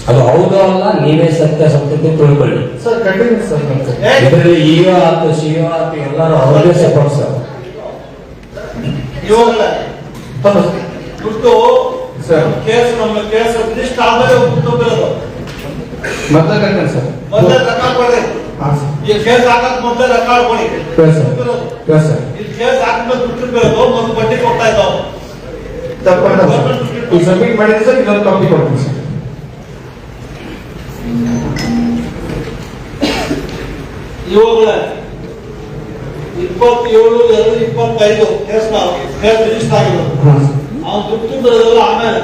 ಅದು ಹೌದು ಅಲ್ಲ, ನೀವೇ ಸತ್ಯಾಸತ್ಯತೆ ತಿಳ್ಕೊಳ್ಳಿ ಸರ್. Continue sir. ಇದರಲ್ಲಿ ಇಒ ಆತು ಸಿಒ ಆತು ಎಲ್ಲರೂ ಅವ್ರಿಗೆ ಸಪೋರ್ಟ್ ಸರ್. ದುಡ್ಡು ಕೇಸ್ ನಮ್ಮ ಕೇಸ್ ಲಿಸ್ಟ್ ಆದ್ಮೇಲೆ ದುಡ್ಡು ಬರೋದು ಮೊದಲ ಕಂಟೆಂಟ್ ಸರ್. ಮೊದಲೇ ರೆಕಾರ್ಡ್ ಮಾಡಿ. ಈ ಕೇಸ್ ಹಾಕಕ್ ಮೊದಲೇ ರೆಕಾರ್ಡ್ ಮಾಡಿ. ಈ ಕೇಸ್ ಹಾಕಿದ್ಮೇಲೆ ದುಡ್ಡು ಬರೋದು ಮೊದಲು ಬಡ್ಡಿ ಕೊಡ್ತಾ ಇದ್ದಾವೆ. ಈಗ ಸಬ್ಮಿಟ್ ಮಾಡಿದ್ರೆ ಸರ್ ಇನ್ನೊಂದು ಕಾಪಿ ಕೊಡ್ತೀನಿ ಸರ್. ಇವಾಗಲೇ 27/2/25 ಕೇಸ್ ರಿಜಿಸ್ಟರ್ ಆಗಿರೋದು. ಅವ್ನು ದುಡ್ಡು ಬರೋದಲ್ಲ ಆಮೇಲೆ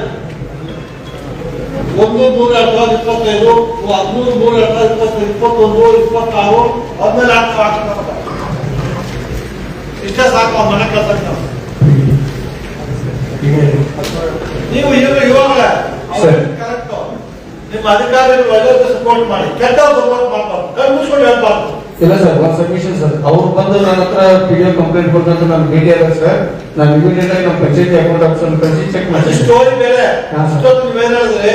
1/3/2025, 13/3/2025, 21, 26 ಆದ್ಮೇಲೆ ಆಗ್ತದೆ. ಇಷ್ಟೇ ಸಾಕು ಅವ್ನ ಮನೆ ಕೆಲಸ. ನೀವು ಇವಾಗಲೇ ಕರೆಕ್ಟ್ ನಿಮ್ಮ ಅಧಿಕಾರಿಗಳು ಒಳ್ಳೆಯದು ಸಪೋರ್ಟ್ ಮಾಡಿ, ಕೆಟ್ಟವ್ರು ಸಪೋರ್ಟ್ ಮಾಡಬಾರ್ದು, ಕೈ ಮುಚ್ಕೊಂಡು ಹೇಳ್ಬಾರ್ದು. ಇಲ್ಲ ಸರ್, ಒಂದು ಸಬ್ಮಿಷನ್ ಸರ್. ಅವ್ರು ಬಂದು ನನ್ನ ಹತ್ರ ಪಿಡಿಒ ಕಂಪ್ಲೇಂಟ್ ಕೊಟ್ಟಂತ ನಾನು ಭೇಟಿ ಆದ ಸರ್. ನಾನು ಇಮಿಡಿಯೇಟ್ ಆಗಿ ನಮ್ಮ ಪಂಚಾಯತಿ ಅಕೌಂಟ್ ಆಫೀಸರ್ ಕಳಿಸಿ ಚೆಕ್ ಮಾಡಿ. ಸ್ಟೋರಿ ಬೇರೆ ನೀವೇನ್ ಹೇಳಿದ್ರೆ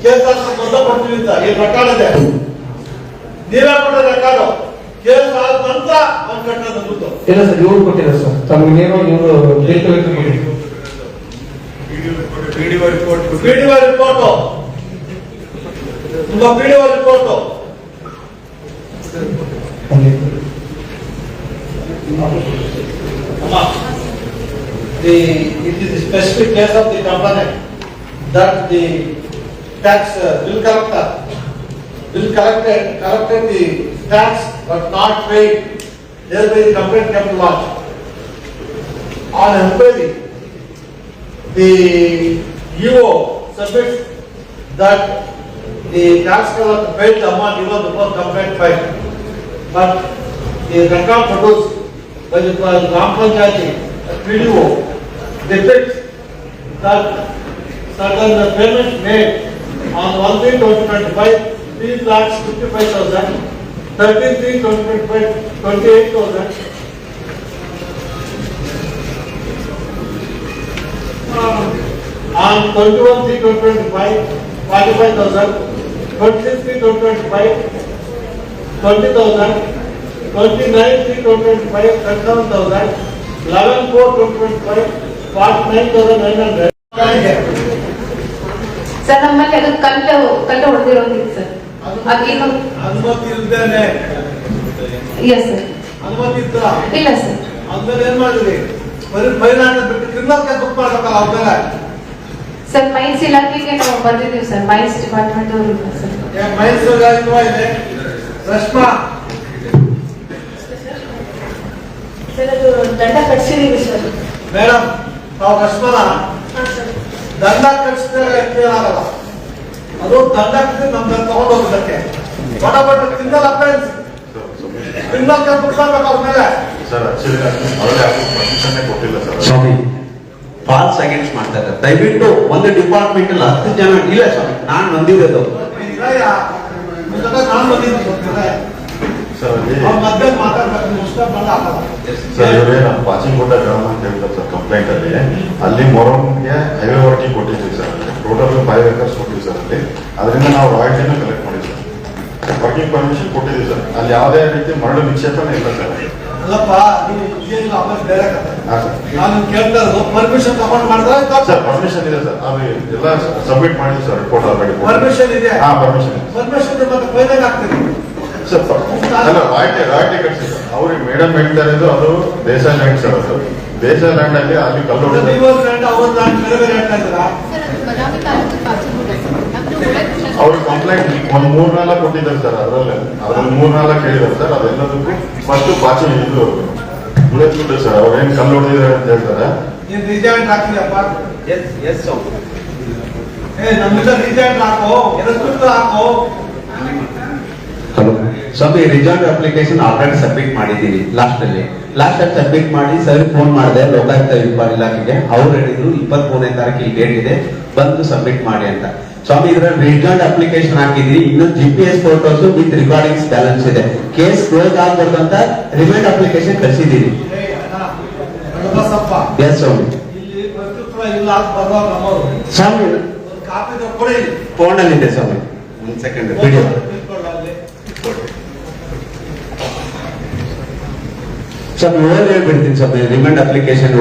ಕೇಸ್ ಮೊದಲು ಕೊಡ್ತೀವಿ ಅಂತ ಈ ರೆಕಾರ್ಡ್ ಇದೆ. ನೀವೇ ಕೊಟ್ಟ ರೆಕಾರ್ಡು ಕೇಸ್ ಆದ ನಂತರ ಅವ್ನು ಕಟ್ಟೋದು ದುಡ್ಡು. ಇಲ್ಲ ಸರ್, ಇವ್ರು ಕೊಟ್ಟಿದ್ದಾರೆ ಸರ್. ತಮಗೇನೋ ಇವರು ಬಿಲ್ ಕಲೆಕ್ಟರ್ ಕೊಟ್ಟಿದ್ರು. ಪಿಡಿಒ ರಿಪೋರ್ಟ್ ನಿಮ್ಮ PDO report it is a specific case of the complainant that the tax bill collected the tax but not paid, thereby the complaint came to lodge. On inquiry, the EO submits that the tax collector paid the amount given before complaint filed, but the record produced by the Gram Panchayati PDO depicts that certain payments made on 1/3/2025, 3,55,000, 13/3/2025, 28,000, on 21/3/2025, 45,000, 26/3/2025, 20,000, 29/3/2025, 37,000, 11/4/2025, 49,900. Sir, ನಮ್ಮಲ್ಲಿ ಅದು ಕಲ್ಲು ಹೊಡೆದಿರೋದಿಲ್ಲ sir. ಅದೇನು ಅನುಮತಿ ಇಲ್ದೇನೆ? Yes sir. ಅನುಮತಿ ಇತ್ತ? ಇಲ್ಲ ಸರ್. ಅಂದ್ಮೇಲೆ ಏನ್ ಮಾಡಿದ್ರಿ? ಬರೀ ಬಿಟ್ಟು ಕ್ರಿಮಿನಲ್ ಕೇಸ್ ಬುಕ್ ಮಾಡ್ಬೇಕಲ್ಲ ಅವ್ರ ಸರ್. ಮೈನ್ಸ್ ಇಲಾಖೆಗೆ ನಾವು ಬಂದಿದ್ದೀವಿ ಸರ್. ಮೈನ್ಸ್ ಡಿಪಾರ್ಟ್ಮೆಂಟ್ ಅವರು ಸರ್. ಮೈನ್ಸ್ ಇದೆ ರಶ್ಮಾ ಸರ್, ಅದು ದಂಡ ಕಟ್ಸಿದೀವಿ ಸರ್. ಮೇಡಮ್, ತಾವು ರಶ್ಮನ ದಂಡ ಕಟ್ಟಿಸಿದ್ರೆ ಏನಾಗಲ್ಲ. ಅದು ದಂಡ ಕಟ್ಟಿದ್ರೆ ನಮ್ಗೆ ತಗೊಂಡು ಹೋಗೋದಕ್ಕೆ criminal offence, criminal case book ಮಾಡ್ಬೇಕು ಅವ್ರ ಮೇಲೆ. ಸರ್ ಆಕ್ಚುಲಿ ಅವರೇ ಪರ್ಮಿಷನ್ ಕೊಟ್ಟಿಲ್ಲ ಸರ್. ಸ್ವಾಮಿ ಫಾಲ್ಸ್ ಅಗೇನ್ಸ್ಟ್ ಮಾಡ್ತಾ ಇದ್ದಾರೆ. ದಯವಿಟ್ಟು ಒಂದು ಡಿಪಾರ್ಟ್ಮೆಂಟ್ ಅಲ್ಲಿ 10 ಜನ ಇಲ್ಲ ಸ್ವಾಮಿ. ನಾನು ಬಂದಿರೋದು ಮಧ್ಯೆ ಮಾತಾಡ್ಬೇಕು. ಸರ್ ಇವರೇ ನಮ್ಮ ಪಾಚಿಂಗುಡ್ಡ ಗ್ರಾಮ ಅಂತ ಹೇಳ್ತಾರೆ ಸರ್ ಕಂಪ್ಲೇಂಟ್ ಅಲ್ಲಿ ಮೊರಮ್ಗೆ ಹೈವೇ ವರ್ಕಿಂಗ್ ಕೊಟ್ಟಿದ್ವಿ ಸರ್. ಟೋಟಲ್ 5 acres ಕೊಟ್ಟಿದ್ವಿ ಸರ್. ಅಲ್ಲಿ ಅದರಿಂದ ನಾವು ರಾಯಲ್ಟಿನ ಕಲೆಕ್ಟ್ ಮಾಡಿದ್ವಿ ಸರ್. ವರ್ಕಿಂಗ್ ಪರ್ಮಿಷನ್ ಕೊಟ್ಟಿದ್ವಿ ಸರ್. ಅಲ್ಲಿ ಯಾವುದೇ ರೀತಿ ಮರಳು ನಿಕ್ಷೇಪನೆ ಇಲ್ಲ ಸರ್. ಅಲ್ಲಪ್ಪ, ನೀವು ಆಮೇಲೆ ಬೇರೆ ಕತೆ. ನಾನು ಕೇಳ್ತಾ ಇರೋದು ಪರ್ಮಿಷನ್ ತಗೊಂಡು ಮಾಡಿದ್ರೆ ಸರ್. ಪರ್ಮಿಷನ್ ಇದೆ ಸರ್. ಅದು ಎಲ್ಲ ಸಬ್ಮಿಟ್ ಮಾಡಿದ್ವಿ ಸರ್. ರಿಪೋರ್ಟ್ ಆಲ್ರೆಡಿ ಪರ್ಮಿಷನ್ ಇದೆ. ಹಾ, ಪರ್ಮಿಷನ್ ಮತ್ತೆ ಫೈನಲ್ ಆಗ್ತದೆ ಸರ್. ಅಲ್ಲ, ರಾಯಲ್ಟಿ ಕಟ್ಸಿ ಸರ್. ಅವ್ರಿಗೆ ಮೇಡಮ್ ಹೇಳ್ತಾ ಇರೋದು ಅದು ದೇಸಾಯಿ ಲ್ಯಾಂಡ್ ಸರ್. ಅದು ದೇಸಾಯಿ ಲ್ಯಾಂಡ್ ಅಲ್ಲಿ ಅಲ್ಲಿ ಕಲ್ಲು ಅವ್ರಿಗೆ ಕಂಪ್ಲೇಂಟ್ 3-4 ಕೊಟ್ಟಿದ್ದಾರೆ ಸರ್. ಅದ್ರಲ್ಲಿ 3-4 ಹೇಳಿದ್ದಾರೆ ಸರ್. ಅದೆಲ್ಲದಕ್ಕೂ ಫಸ್ಟ್ ಪಾಚಿ ಇದು ಉಳಿದ್ಬಿಟ್ಟು ಸರ್. ಅವ್ರೇನ್ ಕಲ್ಲು ಹೊಡೆದಿದ್ದಾರೆ ಅಂತ ಹೇಳ್ತಾರೆ. ರಿಜಾಯಿಂಟ್ ಹಾಕಿದಪ್ಪ. ನಮ್ಮಿಂದ ರಿಜಾಯಿಂಟ್ ಹಾಕೋ, ಹಾಕೋ. ಹಲೋ ಸ್ವಾಮಿ, ರಿಸಲ್ಟ್ ಅಪ್ಲಿಕೇಶನ್ ಆಲ್ರೆಡಿ ಸಬ್ಮಿಟ್ ಮಾಡಿದ್ದೀನಿ. ಲಾಸ್ಟ್ ಅಲ್ಲಿ ಸಬ್ಮಿಟ್ ಮಾಡಿ ಸರ್ ಫೋನ್ ಮಾಡಿದೆ ಲೋಕಾಯುಕ್ತ ಇಲಾಖೆಗೆ. ಅವ್ರು ಹೇಳಿದ್ರು 23ನೇ ತಾರೀಕಿಗೆ ಡೇಟ್ ಇದೆ, ಬಂದು ಸಬ್ಮಿಟ್ ಮಾಡಿ ಅಂತ. ಸ್ವಾಮಿ, ಇದ್ರಲ್ಲಿ ರಿಸಲ್ಟ್ ಅಪ್ಲಿಕೇಶನ್ ಹಾಕಿದೀನಿ. ಇನ್ನು GPS photos with recordings balance ಇದೆ. ಕೇಸ್ ಕ್ಲೋಸ್ ಆಗ್ಬೋದು ಅಂತ ರಿಮೈಂಡ್ ಅಪ್ಲಿಕೇಶನ್ ಕಳಿಸಿದ್ದೀನಿ. ಎಸ್ ಸ್ವಾಮಿ. ಇಲ್ಲಿ ಇಲ್ಲ ಸ್ವಾಮಿ, ಸ್ವಾಮಿ ಕಾಪಿ ಕೊಡಿ. ಫೋನ್ ಅಲ್ಲಿ ಇದೆ ಸ್ವಾಮಿ, ಒಂದು ಸೆಕೆಂಡ್ ವಿಡಿಯೋ. ಸ್ವಾಮಿ ಓವರ್ ಹೇಳ್ಬಿಡ್ತೀನಿ ಸ್ವಾಮಿ, ರಿಮೈಂಡ್ ಅಪ್ಲಿಕೇಶನ್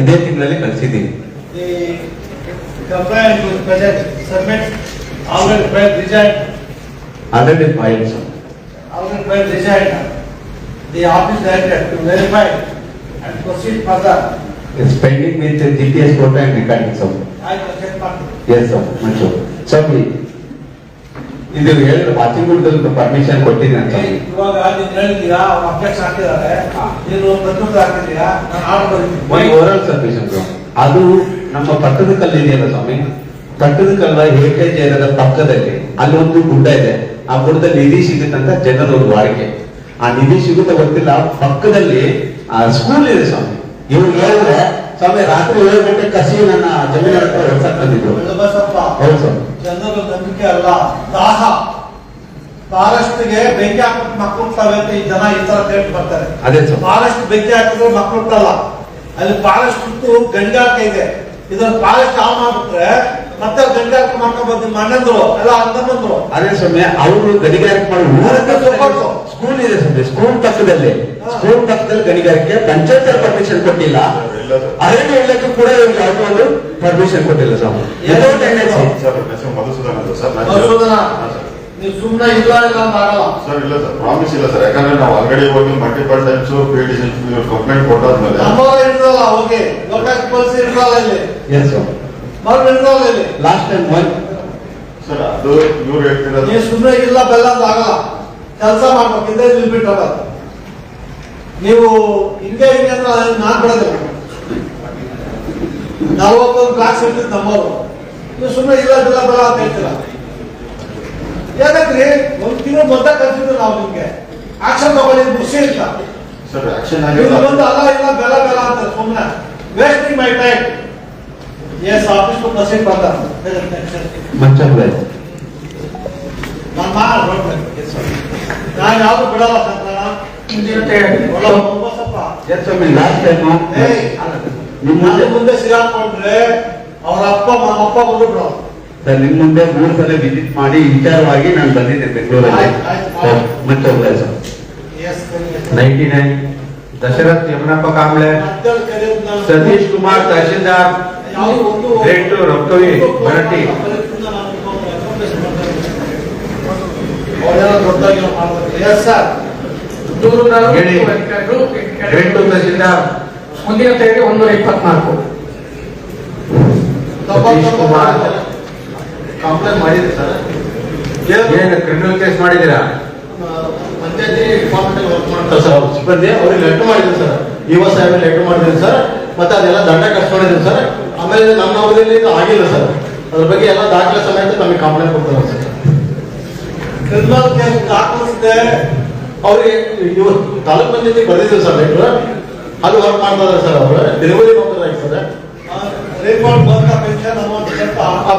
ಇದೇ ತಿಂಗಳಲ್ಲಿ ಕಳಿಸಿದ್ದೀನಿ. The complaint with present submit already filed resigned, already file ಸ್ವಾಮಿ. already filed resigned. The office director to verify and proceed further. It's pending with the GPS photo and recording ಸ್ವಾಮಿ. ಆಯ್ತು, check ಮಾಡಿ. S ಸ್ವಾಮಿ, ಮಂಚು ಸ್ವಾಮಿ. ಇದು ಹೇಳಿದ್ರೆ watching permission ಕೊಟ್ಟಿದ್ದೀನಿ ಸ್ವಾಮಿ. ಇವಾಗ ನೀನು ಹೇಳಿದ್ದೀರಾ, ಅವ್ರು objects ಹಾಕಿದ್ದಾರೆ, ನೀನು ಪ್ರತಿಯೊಂದು ಹಾಕಿದ್ದೀರಾ, ನಾನು ಆರ್ಡರ್ ಒಂದು ಬರೀತೀನಿ. ಓರಲ್ ಸಬ್ಮಿಷನ್ ಅದು ನಮ್ಮ ಪಟ್ಟದ ಕಲ್ಲು ಇದೆಯಲ್ಲ ಸ್ವಾಮಿ, ಪಟ್ಟದ ಕಲ್ಲ ಹೇಟೇಜ್ ಏರಿಯಾದ ಪಕ್ಕದಲ್ಲಿ ಅಲ್ಲಿ ಒಂದು ಗುಡ್ಡ ಇದೆ. ಆ ಗುಡ್ಡದಲ್ಲಿ ನಿಧಿ ಸಿಗುತ್ತಂತ ಜನರ ಒಂದು ವಾಡಿಕೆ. ಆ ನಿಧಿ ಸಿಗುತ್ತೆ ಗೊತ್ತಿಲ್ಲ, ಪಕ್ಕದಲ್ಲಿ ಸ್ಕೂಲ್ ಇದೆ ಸ್ವಾಮಿ. ಇವ್ರು ಹೇಳಿದ್ರೆ ಸ್ವಾಮಿ ರಾತ್ರಿ 7 ಗಂಟೆ ಕಸಿ ನನ್ನ ಜಮೀನ ಹತ್ರ ಹೊಡ್ಸಕ್ ಬಂದಿದ್ರು. ಬಸಪ್ಪ, ಹೌದು ಸ್ವಾಮಿ. ಜನರ ನಂಬಿಕೆ ಅಲ್ಲ, ದಾಹ. ಫಾರೆಸ್ಟ್ಗೆ ಬೆಂಕಿ ಹಾಕಿದ್ರೆ ಮಕ್ಕಳು ಹುಟ್ಟವೆ ಅಂತ ಈ ಜನ ಈ ತರ ಕೇಳಿ ಬರ್ತಾರೆ. ಅದೇ ಸ್ವಾಮಿ. ಫಾರೆಸ್ಟ್ ಬೆಂಕಿ ಹಾಕಿದ್ರೆ ಮಕ್ಕಳು ಹುಟ್ಟಲ್ಲ. ಅಲ್ಲಿ ಫಾರೆಸ್ಟ್ ಹುಟ್ಟು ಗಂಗಾಕ ಇದೆ. ಇದನ್ನ ಫಾರೆಸ್ಟ್ ಆನ್ ಮಾಡ್ಬಿಟ್ರೆ ಮತ್ತೆ ಗಂಗಾಕ ಮಾಡ್ಕೊಂಡ್ ಬಂದು ಮಣ್ಣಂದ್ರು ಎಲ್ಲ ಅಂತ ಬಂದ್ರು. ಅದೇ ಸ್ವಾಮಿ, ಅವರು ಗಣಿಗಾರಿಕೆ ಮಾಡಿ ಸ್ಕೂಲ್ ಇದೆ ಸ್ವಾಮಿ, ಸ್ಕೂಲ್ ಪಕ್ಕದಲ್ಲಿ ಗಣಿಗಾರಿಕೆ ಪಂಚಾಯತ್ ಪರ್ಮಿಷನ್ ಕೊಟ್ಟಿಲ್ಲ. ಇಲ್ಲ ಸರ್. ಅರಣ್ಯ ಇಲಾಖೆ ಕೂಡ ಇವ್ರಿಗೆ ಯಾವುದೋ ಒಂದು ಪರ್ಮಿಷನ್ ಕೊಟ್ಟಿಲ್ಲ ಸ್ವಾಮಿ. ಸರ್, ಹೆಸರು ಮಧುಸೂದನ್ ಅಂತ ಸರ್. ಮಧುಸೂದನ, ಹಾ, ಸರ್. ನೀವು ಸುಮ್ಮನೆ ಇಲ್ಲ ಇಲ್ಲ ಅಂತ ಆಗಲ್ಲ. ಸರ್ ಇಲ್ಲ ಸರ್, ಪ್ರಾಮಿಸ್ ಇಲ್ಲ ಸರ್. ಯಾಕಂದ್ರೆ ನಾವು ಅಂಗಡಿ ಹೋಗಿ ಮಲ್ಟಿಪಲ್ ಟೈಮ್ಸ್ ಕಂಪ್ಲೇಂಟ್ ಕೊಟ್ಟಾದ್ಮೇಲೆ ನಮ್ಮವ್ರು ಹಿಡಿದಲ್ಲ, ಹೋಗಿ ಲೋಕಾಯುಕ್ತ ಪೊಲೀಸ್ ಹಿಡಿದಲ್ಲ ಇಲ್ಲಿ, ಎಸ್ ಸ್ವಾಮಿ. ಅವ್ರು ಹಿಡಿದಲ್ಲ ಇಲ್ಲಿ. ಲಾಸ್ಟ್ ಟೈಮ್ ಸರ್ ಅದು ಇವ್ರು ಹೇಳ್ತಿರೋದು ನೀವು ಸುಮ್ಮನೆ ಇಲ್ಲ ಬೆಲ್ಲ ಅಂತ ಆಗಲ್ಲ. ಕೆಲಸ ಮಾಡ್ಬೇಕು, ಹಿಂದೆ ನಿಲ್ಬಿಟ್ಟು ಹೋಗೋದು. ನೀವು ಹಿಂಗೆ ಹಿಂಗೆ ಅಂದ್ರೆ ನಾನ್ ಬಿಡೋದಿಲ್ಲ. 41 ಕ್ಲಾಸ್ ಇರ್ತಿದ್ ನಮ್ಮವರು. ನೀವು ಸುಮ್ಮನೆ ಇಲ್ಲ ಬೆಲ್ಲ ಬೆಲ್ಲ ಅಂತ ಹೇಳ್ತೀರಾ. ಯಾಕಂದ್ರಿ ಒಂದು ತಿಂಗಳು ಮೊದಲ ಕಲ್ಸಿದ್ರು ನಾವು ನಿಮ್ಗೆ ಆಕ್ಷನ್ ತಗೊಳ್ಳಿ, ಖುಷಿ ಇಲ್ಲ. ಸರ್ ಆಕ್ಷನ್ ನೀವು ಆಗಿಲ್ಲ. ಬಂದು ಅಲ್ಲ ಇಲ್ಲ ಬೆಲ್ಲ ಬೆಲ್ಲ ಅಂತ ಸುಮ್ಮನೆ wasting my time. Yes office proceed ಬರ್ತಾರೆ. ಮಂಚಂಬ ನಾನು ನಾನು ಯಾವ್ದು ಬಿಡಲ್ಲ ಸರ್. ಎಸ್ ಸ್ವಾಮಿ. ಲಾಸ್ಟ್ ಟೈಮ್ ನಿಮ್ಮ ನಾನು ಮುಂದೆ ಸಿಗಾಕೊಂಡ್ರೆ ಅವ್ರ ಅಪ್ಪ ನಮ್ಮಪ್ಪ ಬಂದು ಬಿಡೋದು. ಸರ್ ನಿಮ್ ಮುಂದೆ 3 ಸಲ ವಿಸಿಟ್ ಮಾಡಿ ವಿಚಾರವಾಗಿ ನಾನು ಬಂದಿದ್ದೆ ಬೆಂಗಳೂರಲ್ಲಿ. ಮಂಚಂಬ sir. Yes 99 Dasharath Yamanappa Kamble, Satish Kumar tahsildar, grade 2 ರಕ್ತವಿ ಮರಾಠಿ. Yes sir. ಹೇಳಿ. ಗ್ರೇಡ್ 2 ತಹಶೀಲ್ದಾರ್ ಮುಂದಿನ ತೇದಿ 124. ಸತೀಶ್ ಕುಮಾರ್. ಕಂಪ್ಲೇಂಟ್ ಮಾಡಿದ್ರಿ ಸರ್. ಏನು ಕ್ರಿಮಿನಲ್ ಕೇಸ್ ಮಾಡಿದ್ದೀರಾ? ಪಂಚಾಯತಿ ಡಿಪಾರ್ಟ್ಮೆಂಟ್ ವರ್ಕ್ ಮಾಡ್ತಾರೆ ಸರ್. ಅವ್ರು ಸಿಬ್ಬಂದಿ ಅವ್ರಿಗೆ ಲೆಟರ್ ಮಾಡಿದ್ರು ಸರ್. ಇವ ಸಾಹೇಬ್ ಲೆಟರ್ ಮಾಡಿದ್ರು ಸರ್. ಮತ್ತೆ ಅದೆಲ್ಲ ದಂಡ ಕಟ್ಕೊಂಡಿದ್ರು ಸರ್. ಆಮೇಲೆ ನಮ್ಮ ಅವಧಿಯಲ್ಲಿ ಇದು ಆಗಿಲ್ಲ ಸರ್. ಅದ್ರ ಬಗ್ಗೆ ಎಲ್ಲ ದಾಖಲೆ ಸಮೇತ ನಮಗೆ ಕಂಪ್ಲೇಂಟ್ ಕೊಡ್ತಾರೆ ಸರ್. ಕ್ರಿಮಿನಲ್ ಕೇಸ್ ದಾಖಲಿಸಿದೆ. ಅವ್ರಿಗೆ ಇವರು ತಾಲೂಕ್ ಪಂಚಾಯತಿ ಬರೆದಿದ್ರು ಸರ್ ಲೆಟರ್. ಅದು ವರ್ಕ್ ಮಾಡ್ತಾರೆ ಸರ್. ಅವರು ಡೆಲಿವರಿ ಮಾಡ್ತಾರೆ ಸರ್. ರಿಪೋರ್ಟ್ ಬಂದ ಪೆನ್ಷನ್ ಅಮೌಂಟ್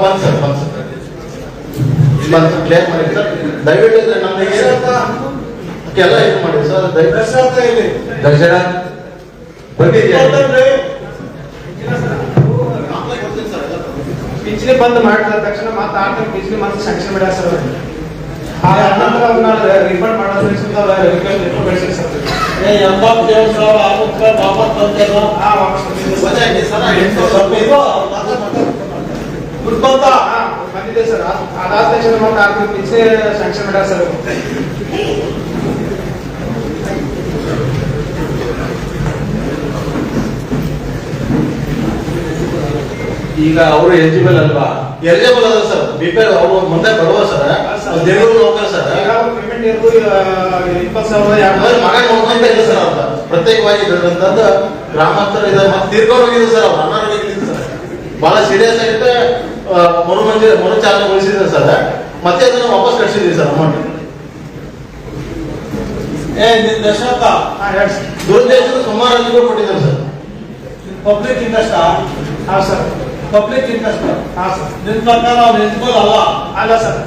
ಬಂದ್ ಸರ್, ಬಂದ್ ಸರ್, ಬಂದ್ ಕ್ಲಿಯರ್ ಮಾಡಿ ಸರ್. ದಯವಿಟ್ಟು ನಮಗೆ ಎಲ್ಲ ಇದು ಮಾಡಿ ಸರ್. ದಯವಿಟ್ಟು ಇಲ್ಲಿ ದಶರಥ್ ಬಂದಿದ್ಯಾ? ಪಿಂಚಣಿ ಬಂದ್ ಮಾಡಿದ ತಕ್ಷಣ ಮತ್ತೆ 6 ತಿಂಗಳು ಪಿಂಚಣಿ ಮತ್ತೆ ಸ್ಯಾಂಕ್ಷನ್ ಮಾಡ್ಯಾರ ಸರ್. ನಂತರ ಅದನ್ನ ರಿಫಂಡ್ ಮಾಡೋದು ಬೆಳೆಸಿ ಸರ್. 87,000 ಆಗುತ್ತೆ ವಾಪಸ್ ಬಂದೇನೋ. ವಾಪಸ್ ಬಂದಿದೆ ಸರ್. ಅದಾದ ತಕ್ಷಣ ಮತ್ತೆ 6 ತಿಂಗಳು ಪಿಂಚಣಿ ಸ್ಯಾಂಕ್ಷನ್ ಮಾಡ್ಯಾರ ಸರ್. ಈಗ ಅವರು ಎಲಿಜಿಬಲ್ ಅಲ್ವಾ? ಎಲಿಜಿಬಲ್ ಅದ ಸರ್. ಬಿಪಿಎಲ್ ಅವರು ಮುಂದೆ ಬರುವ ಸರ್. ದೇವರು ನೋಡ್ತಾರೆ ಸರ್. ಪೇಮೆಂಟ್ ಇರೋದು 20,000 ಮಗ ನೋಡ್ಕೊಂತ ಇಲ್ಲ ಸರ್. ಅವ್ರ ಪ್ರತ್ಯೇಕವಾಗಿ ಇದ್ದಂತದ್ದು ಗ್ರಾಮಾಂತರ ಇದೆ. ಮತ್ತೆ ತೀರ್ಕೊಂಡು ಹೋಗಿದೆ ಸರ್. ಅವ್ರು ಅನಾರೋಗ್ಯ ಸರ್. ಬಹಳ ಸೀರಿಯಸ್ ಆಗಿತ್ತೆ. ಮರುಚಾಲನೆಗೊಳಿಸಿದ್ರೆ ಸರ್. ಮತ್ತೆ ಅದನ್ನ ವಾಪಸ್ ಕಳಿಸಿದ್ವಿ ಸರ್ ಅಮೌಂಟ್. ದಶರಥ ದುರುದ್ದೇಶದ ಸುಮಾರು ಅರ್ಜಿಗಳು ಕೊಟ್ಟಿದ್ದಾರೆ ಸರ್. Public interest. ಹಾ ಸರ್. Public interest. ಹಾ ಸರ್. ನಿನ್ ಪ್ರಕಾರ ಅವ್ರು ಎಲಿಜಿಬಲ್ ಅಲ್ಲ. ಅಲ್ಲ ಸರ್.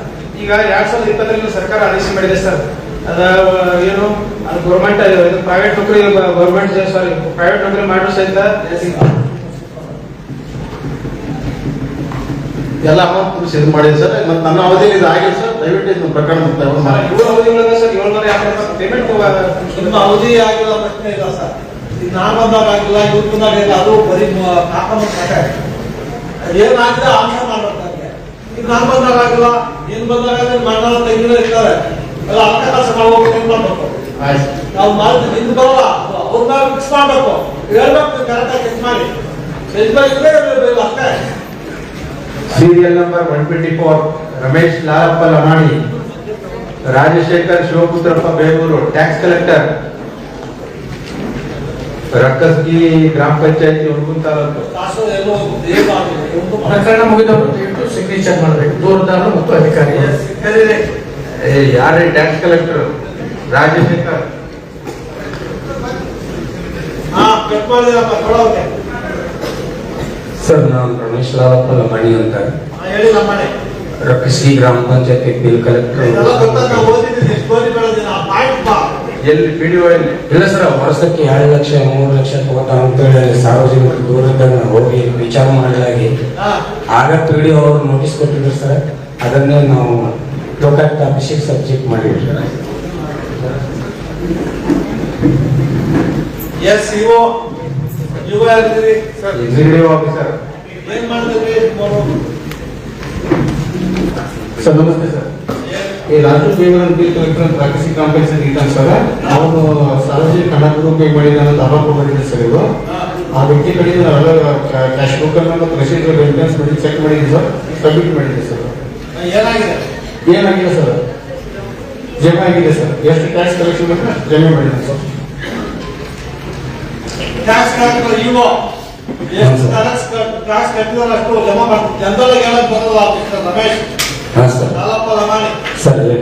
ಈಗ 2020 ಸರ್ಕಾರ ಆದೇಶ ಮಾಡಿದೆ ಸರ್. ಅದ ಏನು ಅದು ಗೌರ್ಮೆಂಟ್ ಪ್ರೈವೇಟ್ ನೌಕರಿ ಗೌರ್ಮೆಂಟ್ ಸಾರಿ ಪ್ರೈವೇಟ್ ನೌಕರಿ ಮಾಡೋ ಸಹಿತ ಎಲ್ಲ ಅಮೌಂಟ್ ಇದು ಮಾಡಿದೆ ಸರ್ ಮತ್ತೆ ನನ್ನ ಅವಧಿಯಲ್ಲಿ ಇದು ಆಗಿದೆ ಸರ್ ದಯವಿಟ್ಟು ಇದನ್ನ ಪ್ರಕರಣ ಮುಕ್ತಾಯ ಮಾಡಿ. ಇವ್ರ ಅವಧಿ ಒಳಗೆ ಸರ್ 750 ಪೇಮೆಂಟ್ ನಿಮ್ಮ ಅವಧಿ ಆಗಿಲ್ಲ ಪ್ರಶ್ನೆ ಇಲ್ಲ ಸರ್. ಈಗ ನಾನು ಬಂದಾಗ ಆಗಿಲ್ಲ, ಇವ್ರು ಬಂದಾಗ ಇಲ್ಲ, ಅದು ಬರೀ ಏನಾಗಿದೆ ಆನ್ಸರ್ ಮಾಡ್ಬೇಕಾದ್ರೆ. ಈಗ ನಾನು ಬಂದಾಗ ಆಗಿಲ್ಲ, ನೀನು ಬಂದಾಗ ಮಣ್ಣಾಳ ತೆಗಿನ ಇರ್ತಾರೆ ಎಲ್ಲ ಅರ್ಥ ಕೆಲಸ ಮಾಡ್ಬೇಕು, ಏನ್ ಮಾಡ್ಬೇಕು ಆಯ್ತು ನಾವು ಮಾಡಿದ್ರೆ ನಿಂದು ಬರಲ್ಲ, ಅವ್ರ ಮೇಲೆ ಫಿಕ್ಸ್ ಮಾಡ್ಬೇಕು, ಹೇಳ್ಬೇಕು ಕರೆಕ್ಟಾಗಿ ಚೆಕ್ ಮಾಡಿ ಇದ್ರೆ ಅಷ್ಟೇ. Serial number 124 Ramesh Lalappa Lamani, Rajashekhar Shivaputrappa Beguru, tax collector, Rakkasgi ಗ್ರಾಮ ಪಂಚಾಯತಿ ಹುಡುಗನ್ ತಾಲೂಕು. ಕಾಸು ಎಲ್ಲೋ ದೇವ ಆಗಿದೆ, ಒಂದು ಪ್ರಕರಣ ಮುಗಿದವರು ದಯವಿಟ್ಟು ಸಿಗ್ನೇಚರ್ ಮಾಡಬೇಕು, ದೂರದಾರರು ಮತ್ತು ಅಧಿಕಾರಿ. ಯಾರೇ ಟ್ಯಾಕ್ಸ್ ಕಲೆಕ್ಟರ್? ರಾಜಶೇಖರ್. ಹಾ ಕಟ್ ಮಾಡಿದಪ್ಪ ಕೊಡೋಕೆ. ಸರ್ ನಾನು ರಮೇಶ್ ಲಾಲಪ್ಪ ಲಮಾಣಿ ಅಂತ ಹೇಳಿ ನಮ್ಮನೆ ರಕ್ಕಸಿ ಗ್ರಾಮ ಪಂಚಾಯತಿ ಬಿಲ್ ಕಲೆಕ್ಟರ್. ಇದೆಲ್ಲ ಗೊತ್ತಾಗ ನಾವು ಓದಿದ್ದೀನಿ, ಸ್ಟೋರಿ ಬೆಳೆದಿನ ಆ ಪಾಯಿಂಟ್ ಬಾ. ಎಲ್ಲಿ ಪಿಡಿಒ ಎಲ್ಲಿ? ಇಲ್ಲ ಸರ್, ವರ್ಷಕ್ಕೆ 2 ಲಕ್ಷ 3 ಲಕ್ಷ ತಗೋತಾನ ಅಂತೇಳಿ ಸಾರ್ವಜನಿಕರು ದೂರದಿಂದ ಹೋಗಿ ವಿಚಾರ ಮಾಡಲಾಗಿ ಹಾ ಆಗ ಪಿ.ಡಿ. ಅವರು ನೋಟಿಸ್ ಕೊಟ್ಟಿದ್ರು ಸರ್. ಅದನ್ನೇ ನಾವು ಲೋಕಾಯುಕ್ತ ಆಫೀಸಿಗೆ ಸಬ್ಜೆಕ್ಟ್ ಮಾಡಿದ್ವಿ. ಎಸ್ ಇಒ ಇಒ ಹೇಳ್ತೀರಿ ಎಕ್ಸಿಕ್ಯೂಟಿವ್ ಆಫೀಸರ್. ಏನ್ ಮಾಡಿದ್ರಿ ಸರ್ ನಮಸ್ತೆ ಸರ್. ಈ ರಾಜು ಬೇಗೂರು ಬಿಲ್ ಕಲೆಕ್ಟರ್ ಅಂತ ರಾಕೇಶ್ ಕಾಂಪ್ಲೆಕ್ಸ್ ಇದ್ದಾನೆ ಸರ್. ಅವನು ಸಾರ್ವಜನಿಕ ಹಣ ದುರುಪಯೋಗ ಮಾಡಿದ್ದಾನೆ ಅಂತ ಆರೋಪ ಮಾಡಿದ್ರು ಸರ್. ಇವರು ಆ ವ್ಯಕ್ತಿ ಕಡೆ ನಾವೆಲ್ಲ ಕ್ಯಾಶ್ ಬುಕ್ ಅನ್ನು ಮತ್ತು ರಸೀದ್ ರೆಫರೆನ್ಸ್ ಮಾಡಿ ಚೆಕ್ ಮಾಡಿದ್ವಿ ಸರ್, ಸಬ್ಮಿಟ್ ಮಾಡಿದ್ವಿ ಸರ್. ಏನಾಗಿದೆ? ಏನಾಗಿದೆ ಸರ್? ಜಮಾ ಆಗಿದೆ ಸರ್. ಎಷ್ಟು ಟ್ಯಾಕ್ಸ್ ಕಲೆಕ್ಷನ್ ಬೇಕು ಜಮಾ ಮಾಡಿದೆ ಸರ್. ಟ್ಯಾಕ್ಸ್ ಕಲೆಕ್ಟರ್ ಇಒ ಎಷ್ಟು ಟ್ಯಾಕ್ಸ್ ಕಟ್ಟಿದ್ರೆ ಅಷ್ಟು ಜಮಾ ಮಾಡ್ತೀವಿ. ಜನರಲ್ ಹೇಳಕ್ ಬರಲ್ಲ ಮಿಸ್ಟರ್ ರಮೇಶ್ ಹಾಂ ಸರ್. ಲಾಲಪ್ಪ ಲಮಾಣಿ. ಸರ್ ಹೇಳಿ.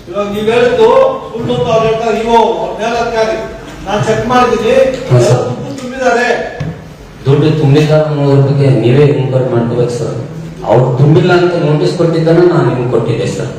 ಇವಾಗ ನೀವು ಹೇಳಿದ್ದು ಸುಳ್ಳು ಅಂತ ಅವ್ರು ಹೇಳ್ತಾರೆ. ಇಒ ಮೇಲಧಿಕಾರಿ ನಾನು ಚೆಕ್ ಮಾಡಿದ್ದೀನಿ, ಹಾ, ಸರ್. ದುಡ್ಡು ತುಂಬಿದ್ದಾರೆ. ದುಡ್ಡು ತುಂಬಿದ್ದಾರೆ ಅನ್ನೋದ್ರ ಬಗ್ಗೆ ನೀವೇ ಇನ್ಕ್ವೈರಿ ಮಾಡ್ಕೋಬೇಕು ಸರ್. ಅವ್ರು ತುಂಬಿಲ್ಲ ಅಂತ ನೋಟಿಸ್ ಕೊಟ್ಟಿದ್ದಾನೆ, ನಾನು ನಿಮ್ಗೆ ಕೊಟ್ಟಿದ್ದೆ ಸರ್.